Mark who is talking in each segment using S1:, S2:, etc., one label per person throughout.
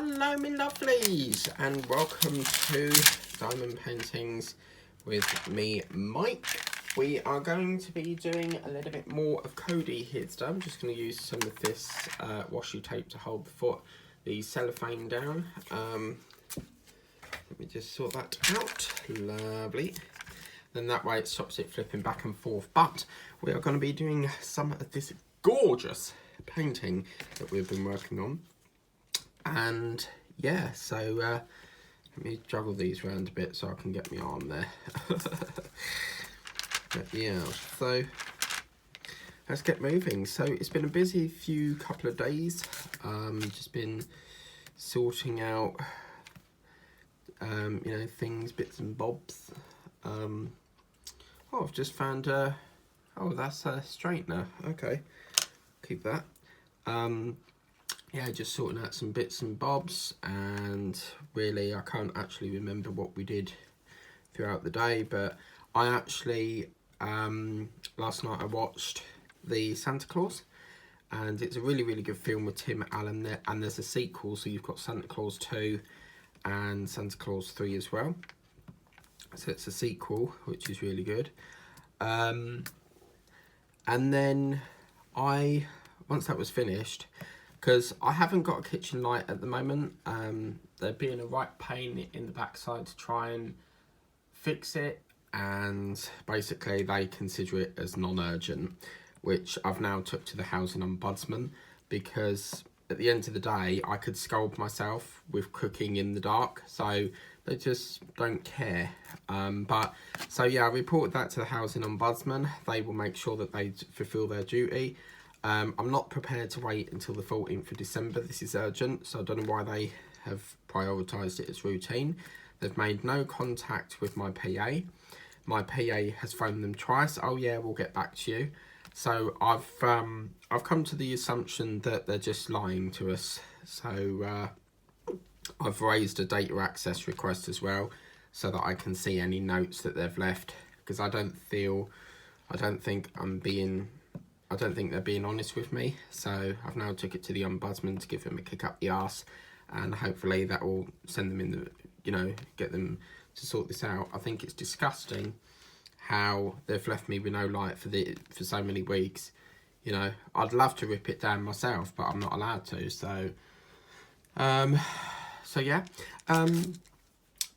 S1: Hello my lovelies and welcome to Diamond Paintings with me, Mike. We are going to be doing a little bit more of Cody here today. I'm just going to use some of this washi tape to hold the cellophane down. Let me just sort that out. Lovely. Then that way it stops it flipping back and forth. But we are going to be doing some of this gorgeous painting that we've been working on. And yeah, so let me juggle these around a bit so I can get my arm there. But yeah, so let's get moving. So it's been a busy couple of days. Just been sorting out you know, things, bits and bobs. Oh, I've just found oh, that's a straightener. Okay, keep that. Yeah, just sorting out some bits and bobs, and really I can't actually remember what we did throughout the day, but I actually last night I watched the Santa Claus, and it's a really good film with Tim Allen there, and there's a sequel, so you've got Santa Claus 2 and Santa Claus 3 as well, so it's a sequel which is really good. And then once that was finished, because I haven't got a kitchen light at the moment, they're being a right pain in the backside to try and fix it, and basically they consider it as non-urgent, which I've now took to the Housing Ombudsman, because at the end of the day I could scold myself with cooking in the dark, so they just don't care. So yeah, I reported that to the Housing Ombudsman. They will make sure that they fulfil their duty. I'm not prepared to wait until the 14th of December. This is urgent, so I don't know why they have prioritised it as routine. They've made no contact with my PA. My PA has phoned them twice. Oh yeah, we'll get back to you. So I've come to the assumption that they're just lying to us. So I've raised a data access request as well, so that I can see any notes that they've left, because I don't think they're being honest with me. So I've now took it to the Ombudsman to give them a kick up the arse, and hopefully that will send them in the, you know, get them to sort this out. I think it's disgusting how they've left me with no light for so many weeks. You know, I'd love to rip it down myself, but I'm not allowed to. So yeah,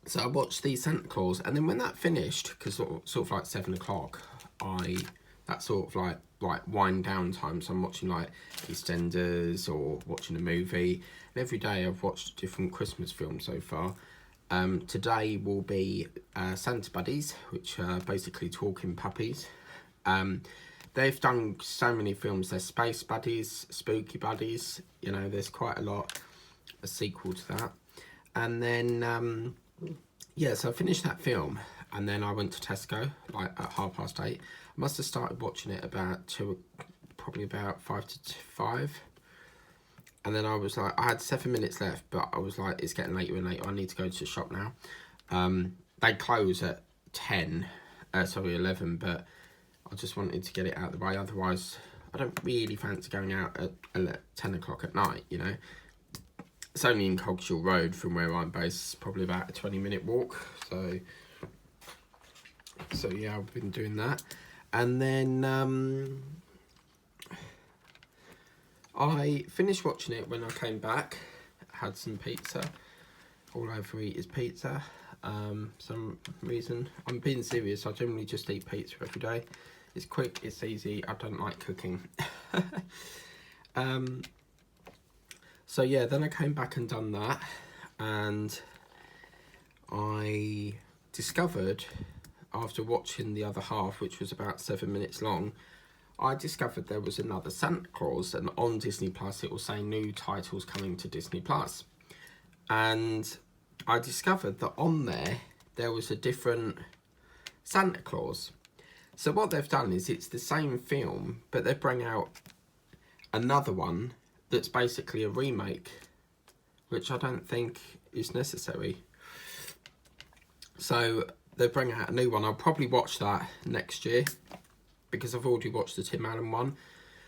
S1: so I watched the Santa Claus, and then when that finished, because sort of like 7 o'clock, that's sort of like wind down time, so I'm watching like EastEnders or watching a movie, and every day I've watched a different Christmas film so far. Today will be Santa Buddies, which are basically talking puppies. They've done so many films. There's Space Buddies, Spooky Buddies, you know, there's quite a sequel to that. And then yeah, so I finished that film, and then I went to Tesco like at 8:30. I must have started watching it probably about 5 to 5. And then I was like, I had 7 minutes left, but I was like, it's getting later and later. I need to go to the shop now. They close at 11, but I just wanted to get it out of the way. Otherwise, I don't really fancy going out at 10 o'clock at night, you know. It's only in Cogswell Road from where I'm based, probably about a 20-minute walk. So yeah, I've been doing that. And then I finished watching it when I came back. Had some pizza. All I ever eat is pizza. Some reason, I'm being serious, I generally just eat pizza every day. It's quick, it's easy, I don't like cooking. So yeah, then I came back and done that, and I discovered, after watching the other half, which was about 7 minutes long, I discovered there was another Santa Claus, and on Disney Plus it will say new titles coming to Disney Plus. And I discovered that on there was a different Santa Claus. So what they've done is, it's the same film, but they bring out another one that's basically a remake, which I don't think is necessary. So they bring out a new one. I'll probably watch that next year, because I've already watched the Tim Allen one,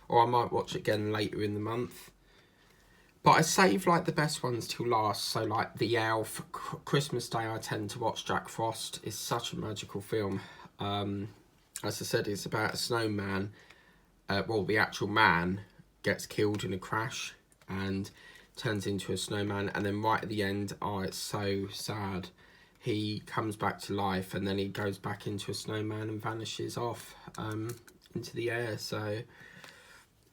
S1: or I might watch it again later in the month. But I save like the best ones till last. So like The Elf, Christmas Day I tend to watch Jack Frost. It's such a magical film. As I said, it's about a snowman. Well, the actual man gets killed in a crash and turns into a snowman. And then right at the end, oh, it's so sad. He comes back to life and then he goes back into a snowman and vanishes off into the air. So,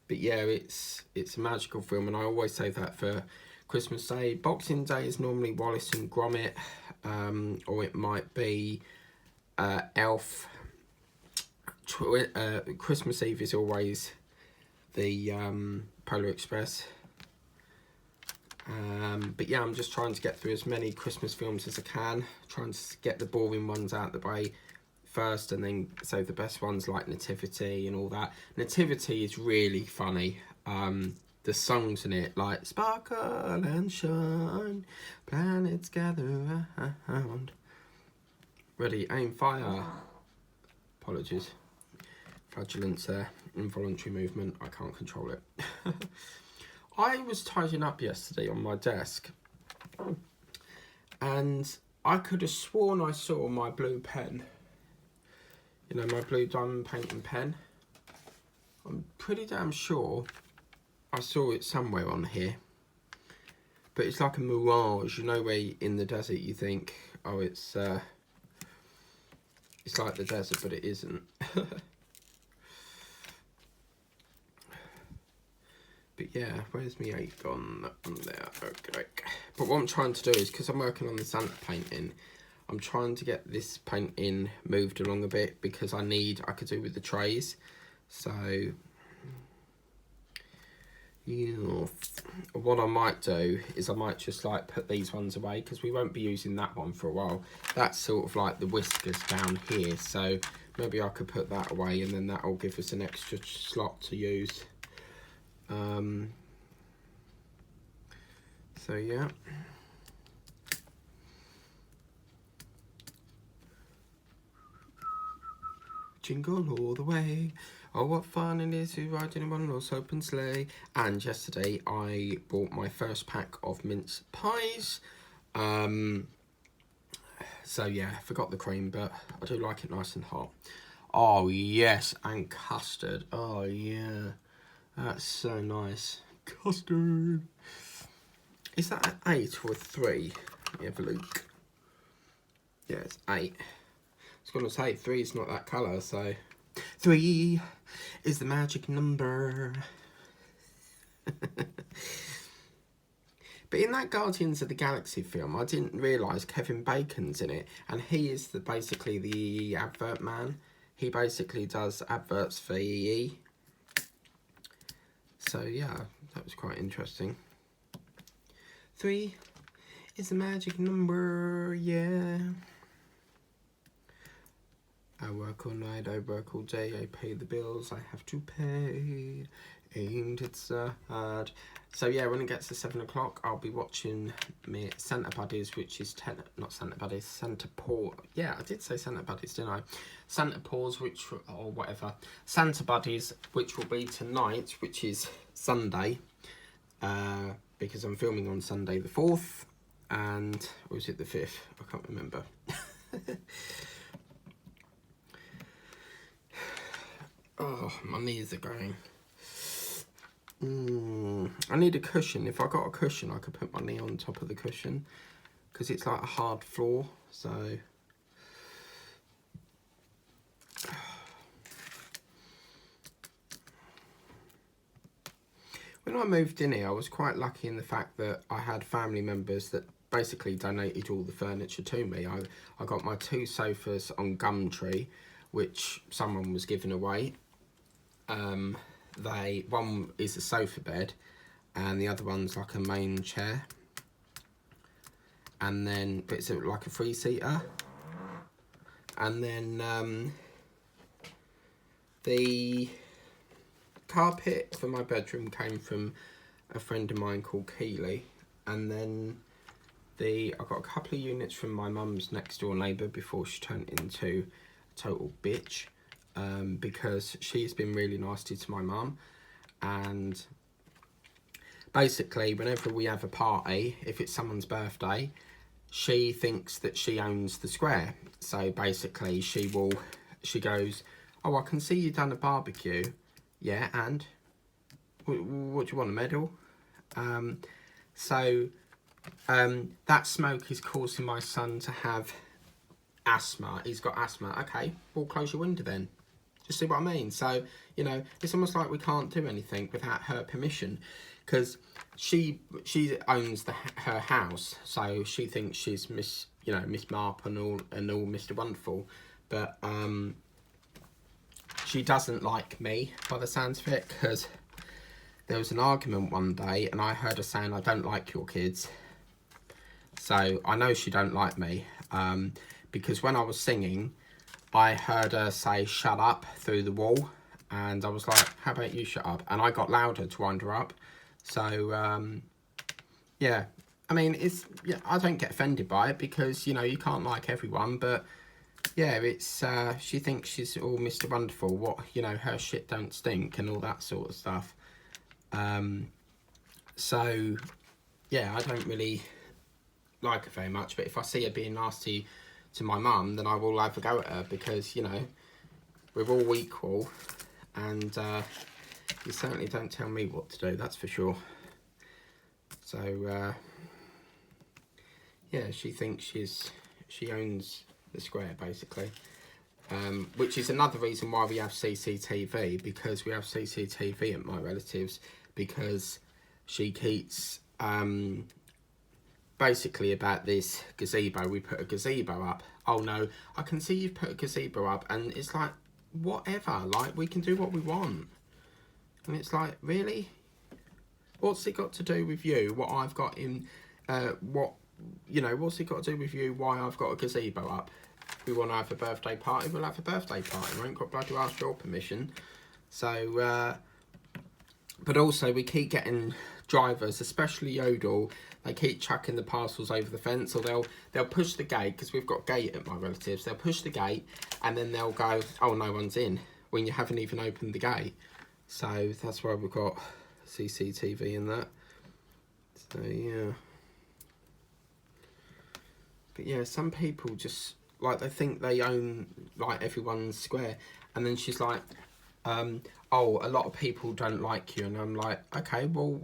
S1: but yeah, it's a magical film, and I always save that for Christmas Day. Boxing Day is normally Wallace and Gromit, or it might be Elf. Christmas Eve is always the Polar Express. But yeah, I'm just trying to get through as many Christmas films as I can, trying to get the boring ones out of the way first and then save the best ones like Nativity and all that. Nativity is really funny. The songs in it, like sparkle and shine, planets gather around. Ready, aim, fire. Apologies. Flatulence there, involuntary movement, I can't control it. I was tidying up yesterday on my desk and I could have sworn I saw my blue pen. You know, my blue diamond painting pen. I'm pretty damn sure I saw it somewhere on here. But it's like a mirage, you know, where in the desert you think, oh, it's like the desert, but it isn't. But yeah, where's my 8 gone? That one there, okay. But what I'm trying to do is, because I'm working on the Santa painting, I'm trying to get this painting moved along a bit because I could do with the trays. So, yeah, what I might do is I might just like put these ones away because we won't be using that one for a while. That's sort of like the whiskers down here. So maybe I could put that away and then that'll give us an extra slot to use. So yeah. Jingle all the way. Oh, what fun it is to ride in a one-horse open sleigh. And yesterday I bought my first pack of mince pies. So yeah, I forgot the cream, but I do like it nice and hot. Oh yes, and custard. Oh yeah, that's so nice. Custard. Is that an 8 or a 3? Let me have a look. Yeah, it's 8. I was going to say 3 is not that colour, so 3 is the magic number. But in that Guardians of the Galaxy film, I didn't realise Kevin Bacon's in it, and he is basically the advert man. He basically does adverts for EE. So yeah, that was quite interesting. 3 is the magic number, yeah. I work all night, I work all day, I pay the bills I have to pay. Ain't it sad? So yeah, when it gets to 7 o'clock, I'll be watching me Santa Buddies, which is Santa Paws. Yeah, I did say Santa Buddies, didn't I? Santa Paws, or whatever. Santa Buddies, which will be tonight, which is Sunday. Because I'm filming on Sunday the 4th, and, or was it the 5th? I can't remember. Oh, my knees are going. I need a cushion. If I got a cushion, I could put my knee on top of the cushion, because it's like a hard floor, so... When I moved in here, I was quite lucky in the fact that I had family members that basically donated all the furniture to me. I got my 2 sofas on Gumtree, which someone was giving away. One is a sofa bed, and the other one's like a main chair. And then, but it's like a 3-seater. And then the carpet for my bedroom came from a friend of mine called Keely, and then I got a couple of units from my mum's next door neighbour before she turned into a total bitch, because she's been really nasty to my mum, and basically, whenever we have a party, if it's someone's birthday, she thinks that she owns the square. So basically, she goes, oh, I can see you done a barbecue. Yeah, and what do you want, a medal? That smoke is causing my son to have asthma. He's got asthma. Okay, well, close your window then. Just see what I mean? So, you know, it's almost like we can't do anything without her permission, because she owns her house, so she thinks she's Miss Marp and all Mr. Wonderful, but she doesn't like me by the sounds of it, because there was an argument one day and I heard her saying, I don't like your kids. So I know she don't like me, because when I was singing, I heard her say, shut up, through the wall. And I was like, how about you shut up? And I got louder to wind her up. So, yeah. I mean, I don't get offended by it, because, you know, you can't like everyone. But, yeah, it's she thinks she's all Mr. Wonderful. What, you know, her shit don't stink and all that sort of stuff. So, yeah, I don't really like her very much. But if I see her being nasty to my mum, then I will have a go at her, because, you know, we're all equal, and you certainly don't tell me what to do, that's for sure. So yeah, she thinks she owns the square, basically, which is another reason why we have CCTV, because we have CCTV at my relatives, because she keeps basically about this gazebo. We put a gazebo up. Oh no, I can see you've put a gazebo up, and it's like, whatever, like, we can do what we want. And it's like, really? What's it got to do with you, what I've got in, what's it got to do with you, why I've got a gazebo up? If we want to have a birthday party, we'll have a birthday party. We ain't got bloody ask your permission. So, but also we keep getting drivers, especially Yodel, they keep chucking the parcels over the fence, or they'll push the gate, because we've got a gate at my relatives. They'll push the gate, and then they'll go, oh, no one's in, when you haven't even opened the gate. So that's why we've got CCTV in that. So, yeah. But, yeah, some people just, like, they think they own, like, everyone's square. And then she's like, oh, a lot of people don't like you. And I'm like, okay, well,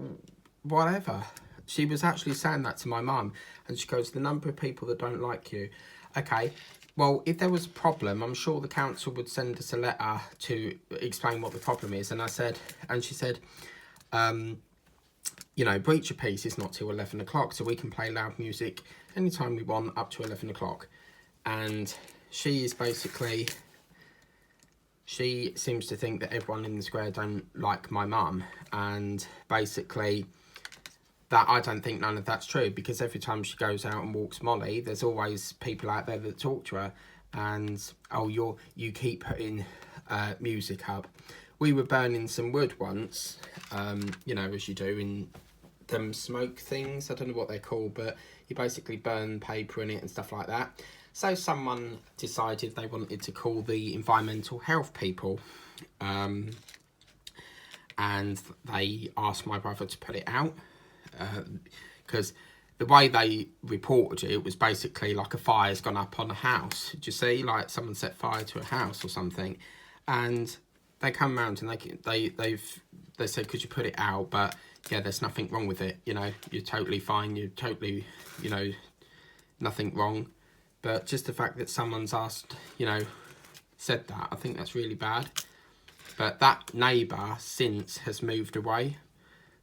S1: whatever. She was actually saying that to my mum, and she goes, the number of people that don't like you. Okay, well, if there was a problem, I'm sure the council would send us a letter to explain what the problem is. And she said, you know, breach of peace is not till 11 o'clock, so we can play loud music anytime we want up to 11 o'clock. And she is basically, she seems to think that everyone in the square don't like my mum, and basically that I don't think none of that's true, because every time she goes out and walks Molly, there's always people out there that talk to her, and oh, you keep putting music up. We were burning some wood once, you know, as you do in them smoke things. I don't know what they're called, but you basically burn paper in it and stuff like that. So someone decided they wanted to call the environmental health people, and they asked my brother to put it out, because the way they reported it was basically like a fire's gone up on a house. Do you see, like someone set fire to a house or something? And they come around and they said, could you put it out? But yeah, there's nothing wrong with it. You know, you're totally fine. You're totally, you know, nothing wrong. But just the fact that someone's asked, you know, said that, I think that's really bad. But that neighbour since has moved away.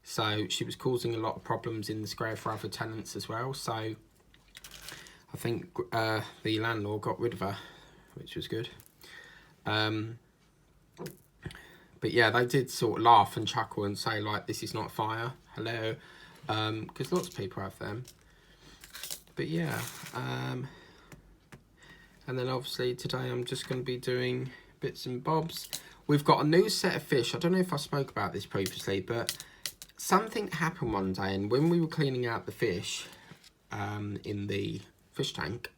S1: So she was causing a lot of problems in the square for other tenants as well. So I think the landlord got rid of her, which was good. But yeah, they did sort of laugh and chuckle and say, like, this is not a fire. Hello. Because lots of people have them. But yeah. And then obviously today I'm just going to be doing bits and bobs. We've got a new set of fish. I don't know if I spoke about this previously, but something happened one day, and when we were cleaning out the fish in the fish tank,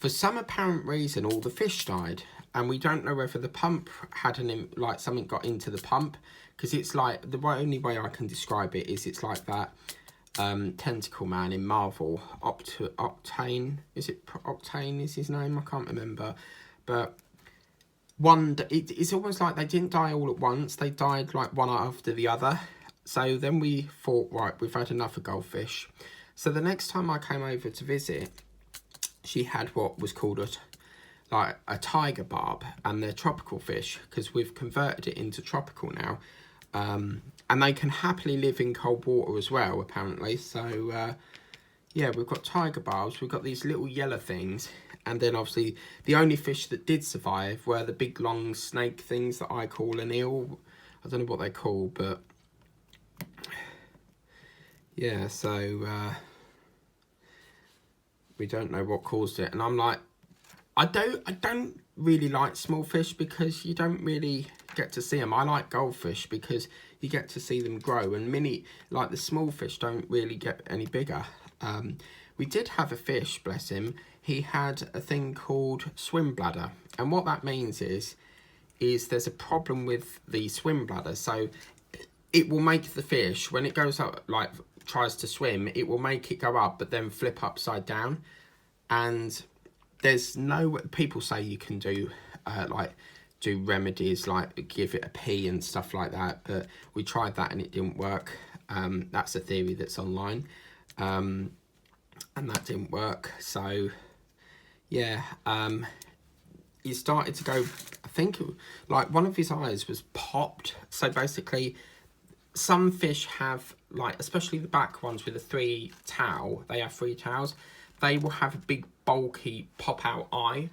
S1: for some apparent reason, all the fish died. And we don't know whether the pump had like something got into the pump. Because it's like, the only way I can describe it is it's like that tentacle man in Marvel. Octane, is it Octane is his name? I can't remember. But it's almost like they didn't die all at once. They died like one after the other. So then we thought, right, we've had enough of goldfish. So the next time I came over to visit, she had what was called a tiger barb, and they're tropical fish because we've converted it into tropical now. And they can happily live in cold water as well, apparently. So, yeah, we've got tiger barbs. We've got these little yellow things. And then, obviously, the only fish that did survive were the big, long snake things that I call an eel. I don't know what they're called, but... yeah, so... we don't know what caused it. And I'm like... I don't really like small fish because you don't really get to see them. I like goldfish because you get to see them grow, and like the small fish don't really get any bigger. We did have a fish, bless him. He had a thing called swim bladder, and what that means is there's a problem with the swim bladder. So it will make the fish, when it goes up, like tries to swim, it will make it go up but then flip upside down. And there's no, people say you can do do remedies like give it a pee and stuff like that, but we tried that and it didn't work. That's a theory that's online, and that didn't work. So yeah, he started to go, I think like one of his eyes was popped. So basically some fish have, like especially the back ones with a 3 towel, they have 3 towels, they will have a big bulky pop out eye,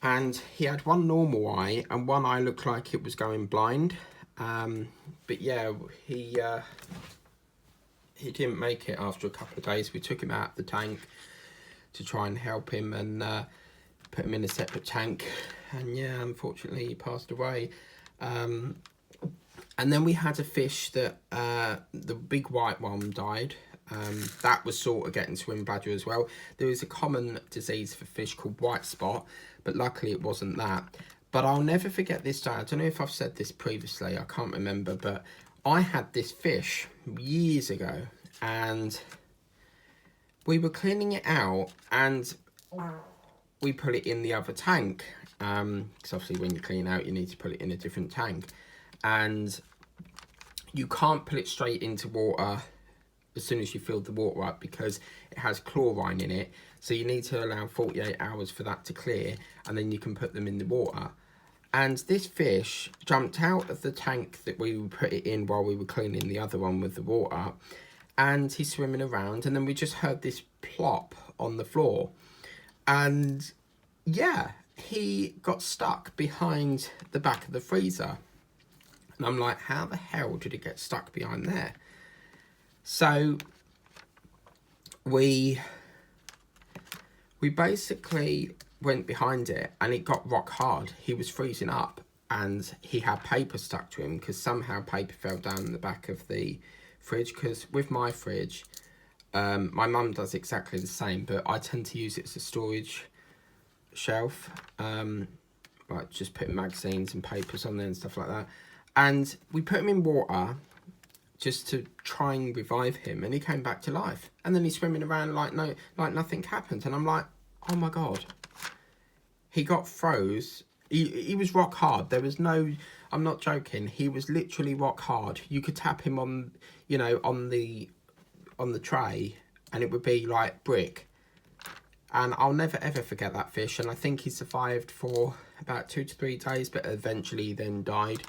S1: and he had one normal eye and one eye looked like it was going blind. But yeah, he didn't make it after a couple of days. We took him out of the tank to try and help him and put him in a separate tank, and yeah, unfortunately he passed away. And then we had a fish that the big white one died. That was sort of getting swim bladder as well. There is a common disease for fish called white spot, but luckily it wasn't that. But I'll never forget this day. I don't know if I've said this previously, I can't remember, but I had this fish years ago and we were cleaning it out and we put it in the other tank. Because obviously when you clean out, you need to put it in a different tank. And you can't put it straight into water as soon as you fill the water up because it has chlorine in it. So you need to allow 48 hours for that to clear, and then you can put them in the water. And this fish jumped out of the tank that we put it in while we were cleaning the other one with the water, and he's swimming around, and then we just heard this plop on the floor. And yeah, he got stuck behind the back of the freezer. And I'm like, how the hell did it get stuck behind there? So we basically went behind it and it got rock hard. He was freezing up and he had paper stuck to him because somehow paper fell down the back of the fridge. Because with my fridge, my mum does exactly the same, but I tend to use it as a storage shelf. Like just putting magazines and papers on there and stuff like that. And we put him in water just to try and revive him, and he came back to life. And then he's swimming around like nothing happened. And I'm like, oh my God. He got froze. He was rock hard. There was no, I'm not joking. He was literally rock hard. You could tap him on, you know, on the tray and it would be like brick. And I'll never ever forget that fish. And I think he survived for about 2 to 3 days, but eventually then died.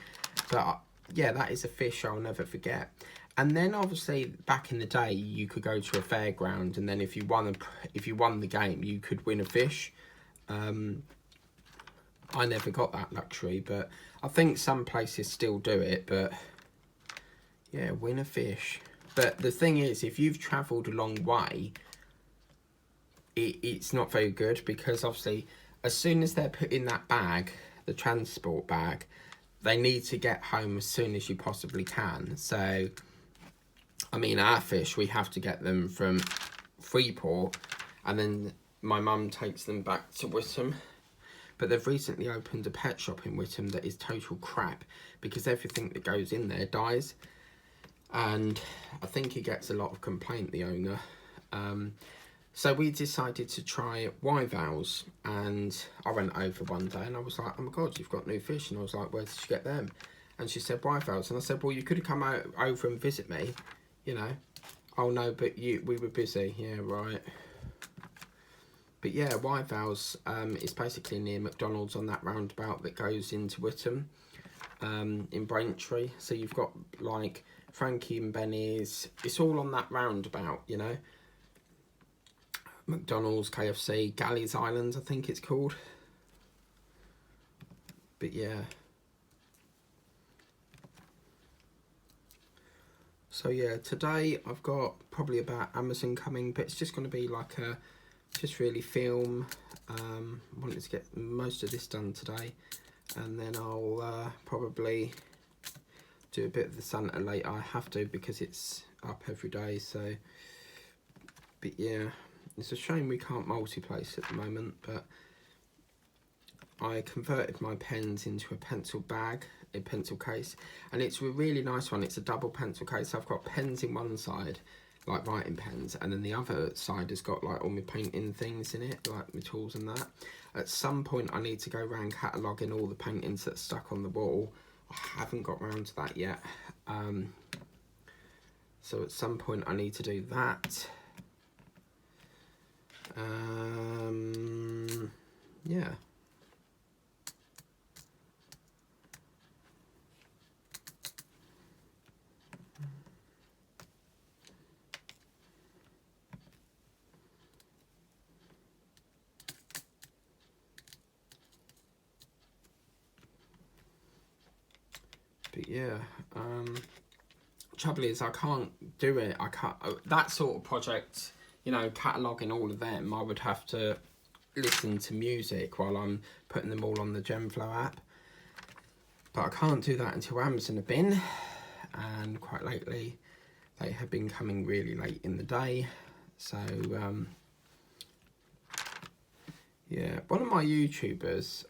S1: But yeah, that is a fish I'll never forget. And then obviously back in the day, you could go to a fairground, and then if you won the game, you could win a fish. I never got that luxury, but I think some places still do it. But yeah, win a fish. But the thing is, if you've travelled a long way, it's not very good, because obviously as soon as they're put in that bag, the transport bag, they need to get home as soon as you possibly can. So, I mean, our fish, we have to get them from Freeport, and then my mum takes them back to Witham. But they've recently opened a pet shop in Witham that is total crap because everything that goes in there dies. And I think he gets a lot of complaint, the owner. So we decided to try Wyvals, and I went over one day and I was like, oh my God, you've got new fish. And I was like, where did you get them? And she said, Wyvals. And I said, well, you could have come over and visit me, you know. Oh no, but we were busy. Yeah, right. But yeah, Wyvals is basically near McDonald's on that roundabout that goes into Witham, in Braintree. So you've got like Frankie and Benny's. It's all on that roundabout, you know. McDonald's, KFC, Galleys Island, I think it's called. But yeah. So yeah, today I've got probably about Amazon coming, but it's just going to be like a, just really film. I wanted to get most of this done today, and then I'll probably do a bit of the Santa later. I have to because it's up every day, so. But yeah. It's a shame we can't multi-place at the moment, but I converted my pens into a pencil bag, a pencil case, and it's a really nice one. It's a double pencil case. I've got pens in one side, like writing pens, and then the other side has got like all my painting things in it, like my tools and that. At some point I need to go around cataloguing all the paintings that's stuck on the wall. I haven't got round to that yet. So at some point I need to do that. Yeah. But yeah, trouble is I can't do it. I can't, that sort of project, you know, cataloguing all of them, I would have to listen to music while I'm putting them all on the Genflow app. But I can't do that until Amazon have been, and quite lately they have been coming really late in the day. So yeah, one of my YouTubers,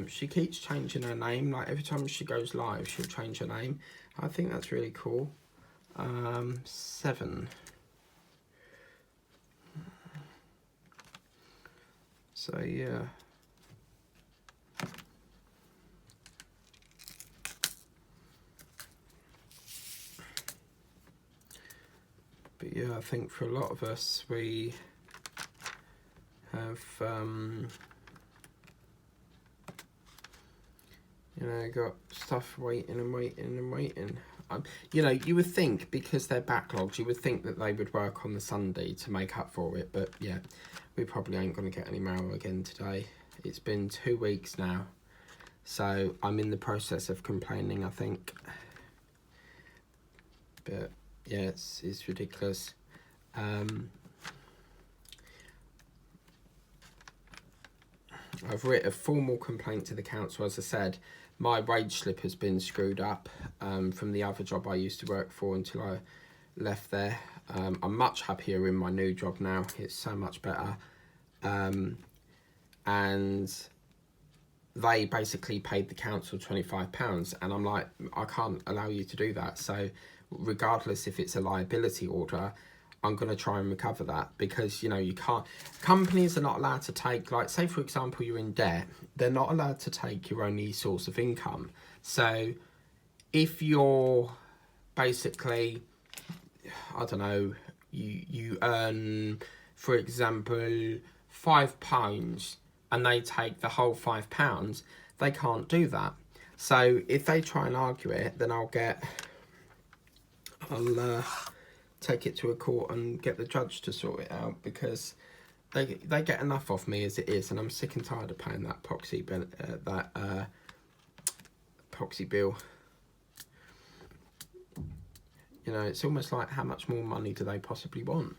S1: she keeps changing her name. Like every time she goes live, she'll change her name. I think that's really cool. 7. So yeah. But yeah, I think for a lot of us, we have, you know, got stuff waiting and waiting and waiting. You know, you would think because they're backlogs, you would think that they would work on the Sunday to make up for it. But yeah, we probably ain't going to get any mail again today. It's been 2 weeks now. So I'm in the process of complaining, I think. But yeah, it's ridiculous. I've written a formal complaint to the council. As I said, my wage slip has been screwed up from the other job I used to work for until I left there. I'm much happier in my new job now. It's so much better. And they basically paid the council £25, and I'm like, I can't allow you to do that. So regardless if it's a liability order, I'm going to try and recover that, because, you know, you can't, companies are not allowed to take, like, say for example you're in debt, they're not allowed to take your only source of income. So if you're basically, I don't know, you earn, for example, £5 and they take the whole £5, they can't do that. So if they try and argue it, then I'll take it to a court and get the judge to sort it out, because they get enough off me as it is, and I'm sick and tired of paying that proxy bill. You know, it's almost like, how much more money do they possibly want?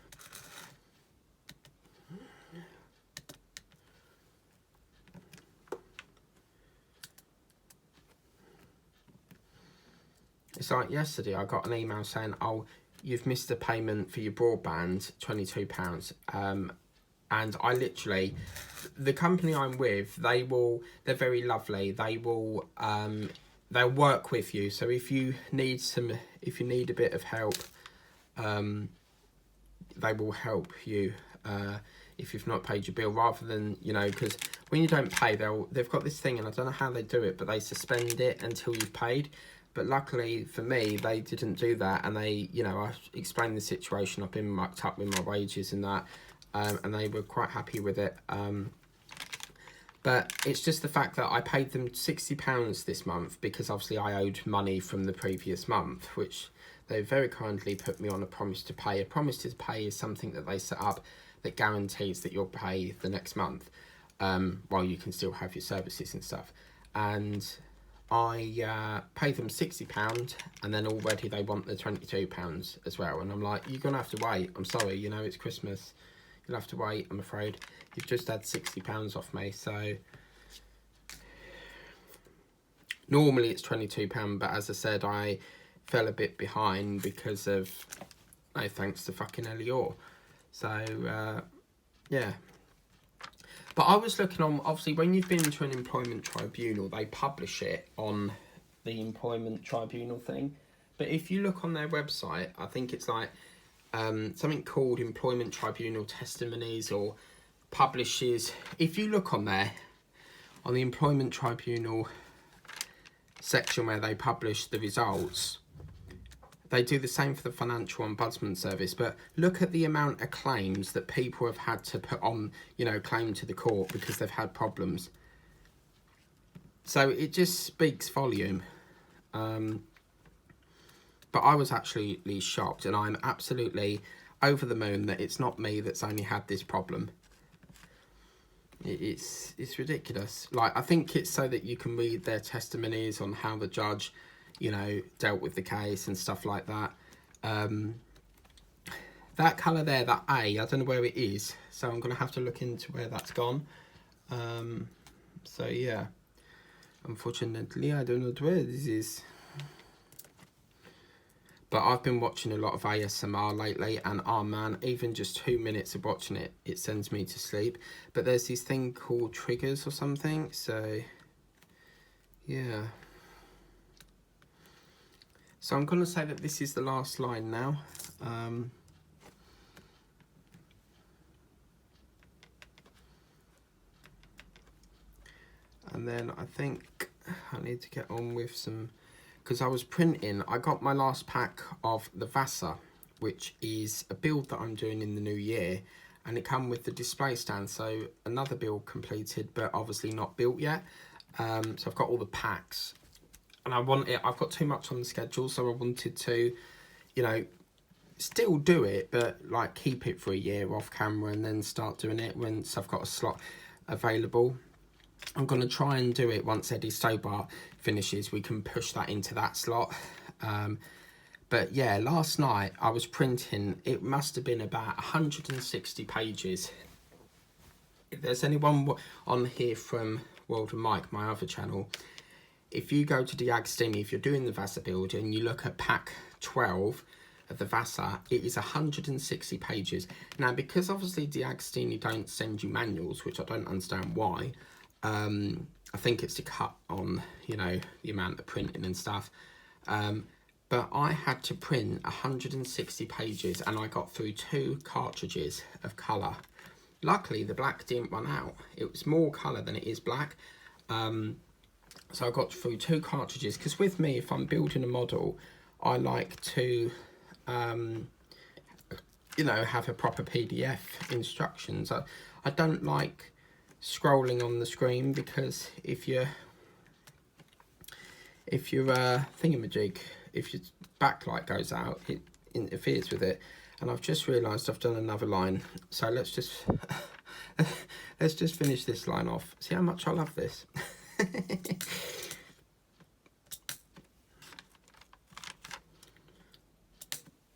S1: It's like yesterday I got an email saying, oh, you've missed a payment for your broadband, £22. And I literally, the company I'm with, they're very lovely. They'll work with you. So if you need a bit of help, they will help you if you've not paid your bill, rather than, you know, because when you don't pay, they've got this thing, and I don't know how they do it, but they suspend it until you've paid. But luckily for me, they didn't do that, and they, you know, I explained the situation. I've been mucked up with my wages and that, and they were quite happy with it. But it's just the fact that I paid them £60 this month, because obviously I owed money from the previous month, which they very kindly put me on a promise to pay. A promise to pay is something that they set up that guarantees that you'll pay the next month, while you can still have your services and stuff. And I paid them £60, and then already they want the £22 as well. And I'm like, you're going to have to wait. I'm sorry, you know, it's Christmas. You'll have to wait, I'm afraid. You've just had £60 off me. So normally it's £22, but as I said, I fell a bit behind because of, no thanks to fucking Elior. So, yeah. But I was looking on, obviously, when you've been to an employment tribunal, they publish it on the employment tribunal thing. But if you look on their website, I think it's like something called employment tribunal testimonies or publishes. If you look on there, on the employment tribunal section where they publish the results, they do the same for the Financial Ombudsman Service, but look at the amount of claims that people have had to put on, you know, claim to the court because they've had problems. So it just speaks volume. But I was actually shocked, and I'm absolutely over the moon that it's not me that's only had this problem. It's ridiculous. Like, I think it's so that you can read their testimonies on how the judge, you know, dealt with the case and stuff like that. That colour there, that A, I don't know where it is, so I'm going to have to look into where that's gone. So yeah, unfortunately I don't know where this is. But I've been watching a lot of ASMR lately, and oh man, even just 2 minutes of watching it, it sends me to sleep. But there's this thing called triggers or something, so yeah. So I'm going to say that this is the last line now. And then I think I need to get on with some, because I was printing, I got my last pack of the Vasa, which is a build that I'm doing in the new year, and it come with the display stand. So another build completed, but obviously not built yet. So I've got all the packs. And I've got too much on the schedule, so I wanted to, you know, still do it, but like keep it for a year off camera and then start doing it once I've got a slot available. I'm going to try and do it once Eddie Stobart finishes. We can push that into that slot. But yeah, last night I was printing, it must have been about 160 pages. If there's anyone on here from World of Mike, my other channel, if you go to D'Agostini, if you're doing the Vasa build and you look at pack 12 of the Vasa, it is 160 pages. Now, because obviously D'Agostini don't send you manuals, which I don't understand why, I think it's to cut on, you know, the amount of printing and stuff. But I had to print 160 pages, and I got through 2 cartridges of colour. Luckily, the black didn't run out. It was more colour than it is black. So I got through 2 cartridges, because with me, if I'm building a model, I like to, you know, have a proper PDF instructions. I don't like scrolling on the screen, because if your thingamajig, if your backlight goes out, it interferes with it. And I've just realised I've done another line, so let's just finish this line off. See how much I love this.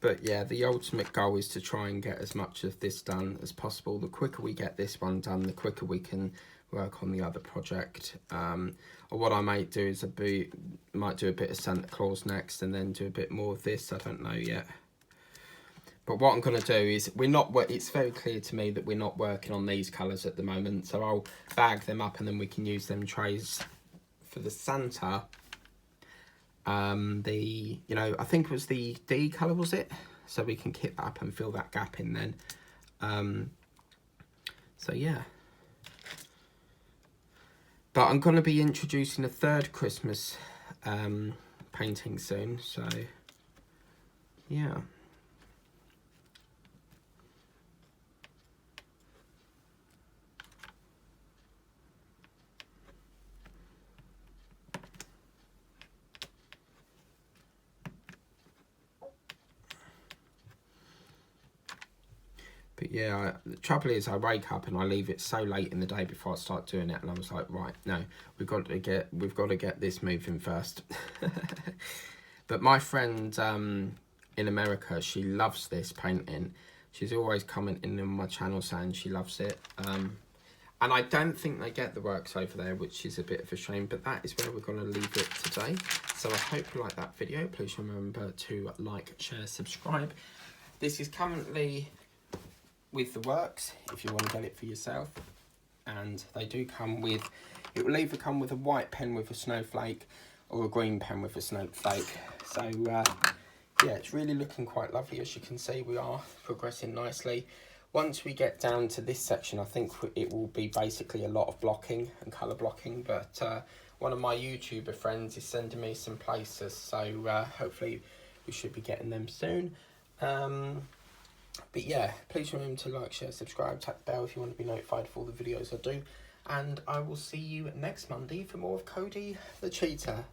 S1: But yeah, the ultimate goal is to try and get as much of this done as possible. The quicker we get this one done, the quicker we can work on the other project. Or what I might do is might do a bit of Santa Claus next, and then do a bit more of this. I don't know yet. But what I'm going to do is, it's very clear to me that we're not working on these colours at the moment. So I'll bag them up and then we can use them trays for the Santa. I think it was the D colour, was it? So we can kit that up and fill that gap in then. So yeah. But I'm going to be introducing a third Christmas painting soon. So yeah. But yeah, the trouble is I wake up and I leave it so late in the day before I start doing it, and I was like, right, no, we've got to get this moving first. But my friend in America, she loves this painting. She's always commenting on my channel saying she loves it. And I don't think they get the works over there, which is a bit of a shame, but that is where we're going to leave it today. So I hope you like that video. Please remember to like, share, subscribe. This is currently with the works if you want to get it for yourself, and they do come with, it will either come with a white pen with a snowflake or a green pen with a snowflake. So yeah, it's really looking quite lovely. As you can see, we are progressing nicely. Once we get down to this section, I think it will be basically a lot of blocking and colour blocking, but one of my YouTuber friends is sending me some places, so hopefully we should be getting them soon. But yeah, please remember to like, share, subscribe, tap the bell if you want to be notified of all the videos I do. And I will see you next Monday for more of Cody the cheetah.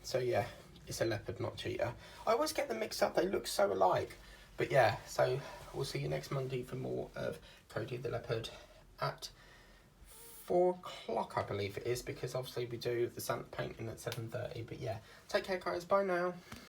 S1: So yeah, it's a leopard, not cheetah. I always get them mixed up, they look so alike. But yeah, so we'll see you next Monday for more of Cody the leopard at 4 o'clock, I believe it is, because obviously we do the Santa painting at 7:30. But yeah, take care guys, bye now.